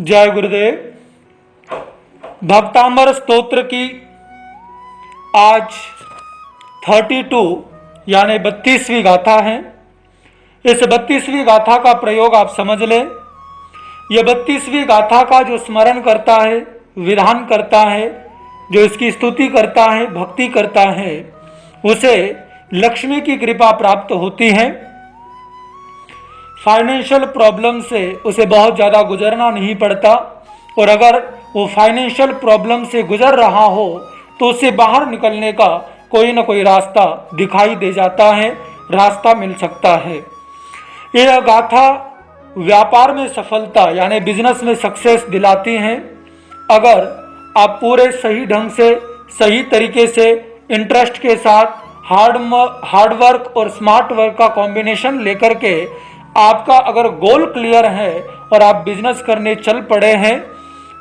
जय गुरुदेव। भक्तांबर स्तोत्र की आज 32 यानी 32वीं गाथा है। इस 32वीं गाथा का प्रयोग आप समझ लें। यह 32वीं गाथा का जो स्मरण करता है, विधान करता है, जो इसकी स्तुति करता है, भक्ति करता है, उसे लक्ष्मी की कृपा प्राप्त होती है। फाइनेंशियल प्रॉब्लम से उसे बहुत ज़्यादा गुजरना नहीं पड़ता, और अगर वो फाइनेंशियल प्रॉब्लम से गुजर रहा हो तो उसे बाहर निकलने का कोई ना कोई रास्ता दिखाई दे जाता है, रास्ता मिल सकता है। यह गाथा व्यापार में सफलता यानी बिजनेस में सक्सेस दिलाती हैं। अगर आप पूरे सही ढंग से, सही तरीके से, इंटरेस्ट के साथ हार्ड वर्क और स्मार्ट वर्क का कॉम्बिनेशन लेकर के आपका अगर गोल क्लियर है और आप बिजनेस करने चल पड़े हैं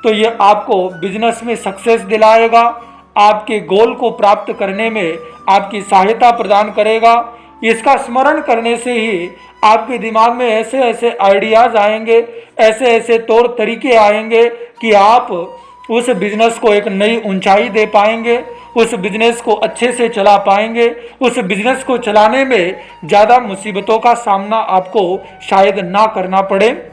तो ये आपको बिजनेस में सक्सेस दिलाएगा, आपके गोल को प्राप्त करने में आपकी सहायता प्रदान करेगा। इसका स्मरण करने से ही आपके दिमाग में ऐसे ऐसे आइडियाज आएंगे, ऐसे ऐसे तौर तरीके आएंगे कि आप उस बिजनेस को एक नई ऊंचाई दे पाएंगे, उस बिजनेस को अच्छे से चला पाएंगे, उस बिजनेस को चलाने में ज़्यादा मुसीबतों का सामना आपको शायद ना करना पड़े।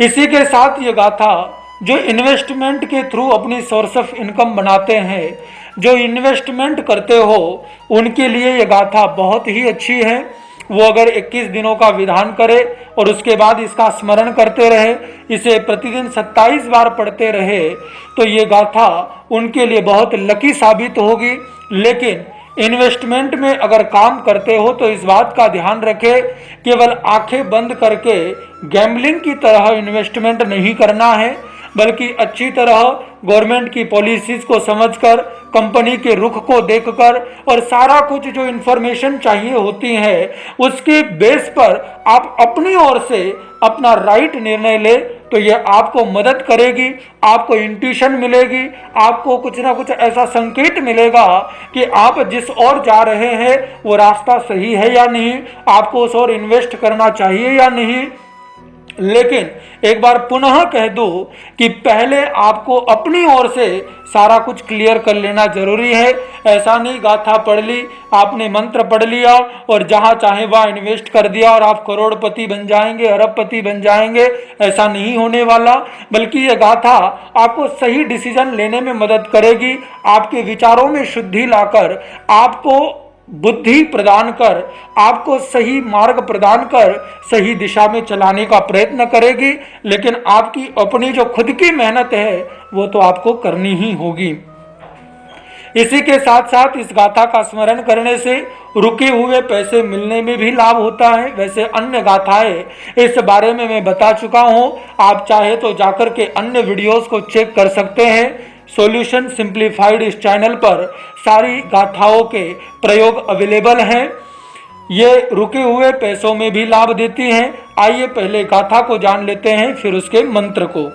इसी के साथ ये गाथा जो इन्वेस्टमेंट के थ्रू अपनी सोर्स ऑफ इनकम बनाते हैं, जो इन्वेस्टमेंट करते हो, उनके लिए ये गाथा बहुत ही अच्छी है। वो अगर 21 दिनों का विधान करे और उसके बाद इसका स्मरण करते रहे, इसे प्रतिदिन 27 बार पढ़ते रहे, तो ये गाथा उनके लिए बहुत लकी साबित होगी। लेकिन इन्वेस्टमेंट में अगर काम करते हो तो इस बात का ध्यान रखें, केवल आंखें बंद करके गैम्बलिंग की तरह इन्वेस्टमेंट नहीं करना है, बल्कि अच्छी तरह गवर्नमेंट की पॉलिसीज को समझकर, कंपनी के रुख को देखकर और सारा कुछ जो इन्फॉर्मेशन चाहिए होती है उसके बेस पर आप अपनी ओर से अपना राइट निर्णय ले तो यह आपको मदद करेगी, आपको इंट्यूशन मिलेगी, आपको कुछ ना कुछ ऐसा संकेत मिलेगा कि आप जिस ओर जा रहे हैं वो रास्ता सही है या नहीं, आपको उस ओर इन्वेस्ट करना चाहिए या नहीं। लेकिन एक बार पुनः कह दूं कि पहले आपको अपनी ओर से सारा कुछ क्लियर कर लेना जरूरी है। ऐसा नहीं गाथा पढ़ ली, आपने मंत्र पढ़ लिया और जहां चाहे वहां इन्वेस्ट कर दिया और आप करोड़पति बन जाएंगे, अरबपति बन जाएंगे। ऐसा नहीं होने वाला, बल्कि यह गाथा आपको सही डिसीजन लेने में मदद करेगी, आपके विचारों में शुद्धि लाकर, आपको बुद्धि प्रदान कर, आपको सही मार्ग प्रदान कर सही दिशा में चलाने का प्रयत्न करेगी। लेकिन आपकी अपनी जो खुद की मेहनत है वो तो आपको करनी ही होगी। इसी के साथ साथ इस गाथा का स्मरण करने से रुके हुए पैसे मिलने में भी लाभ होता है। वैसे अन्य गाथाएं इस बारे में मैं बता चुका हूं, आप चाहे तो जाकर के अन्य वीडियोस को चेक कर सकते हैं। सॉल्यूशन सिंप्लीफाइड इस चैनल पर सारी गाथाओं के प्रयोग अवेलेबल हैं। ये रुके हुए पैसों में भी लाभ देती हैं। आइए पहले गाथा को जान लेते हैं, फिर उसके मंत्र को।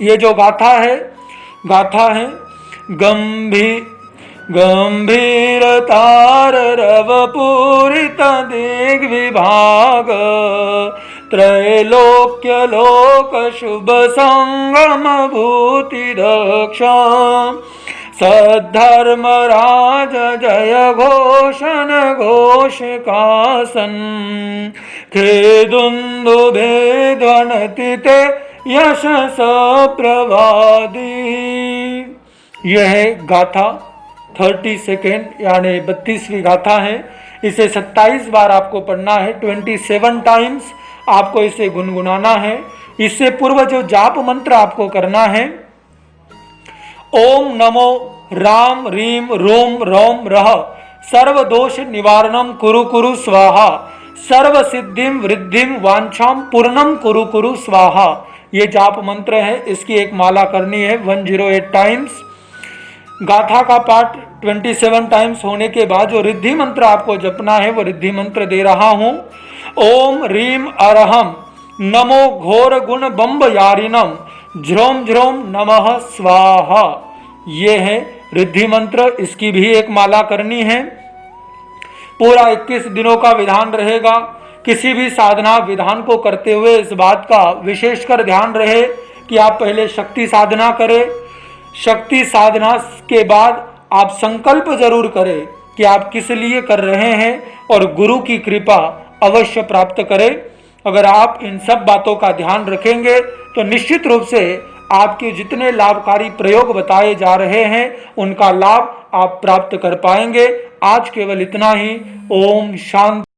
ये जो गाथा है गंभीरतार रव पूरित दिग्विभाग, त्रैलोक्य लोक शुभ संगम भूति दक्षा, सद्धर्म राज जय घोषण घोषकासन, खेदुन्दुभे ध्वनति ते यश प्रवादी। यह है गाथा 32 यानी 32वीं गाथा है। इसे 27 बार आपको पढ़ना है, 27 टाइम्स आपको इसे गुनगुनाना है। इससे पूर्व जो जाप मंत्र आपको करना है, ओम नमो राम रीम रोम रोम रह, सर्व दोष निवारणम कुरु कुरु स्वाहा, सर्व सिद्धिम वृद्धिम वांछाम पूर्णम कुरु कुरु स्वाहा। ये जाप मंत्र है, इसकी एक माला करनी है 108 टाइम्स। गाथा का पाठ 27 टाइम्स होने के बाद जो रिद्धि मंत्र आपको जपना है वो रिद्धि मंत्र दे रहा हूं। ओम रीम अरहम नमो घोर गुण बम्ब यारिनम, झ्रोम झ्रोम नमः स्वाहा। ये है रिद्धि मंत्र, इसकी भी एक माला करनी है। पूरा 21 दिनों का विधान रहेगा। किसी भी साधना विधान को करते हुए इस बात का विशेषकर ध्यान रहे कि आप पहले शक्ति साधना करें। शक्ति साधना के बाद आप संकल्प जरूर करें कि आप किस लिए कर रहे हैं और गुरु की कृपा अवश्य प्राप्त करें। अगर आप इन सब बातों का ध्यान रखेंगे तो निश्चित रूप से आपके जितने लाभकारी प्रयोग बताए जा रहे हैं उनका लाभ आप प्राप्त कर पाएंगे। आज केवल इतना ही। ओम शांति।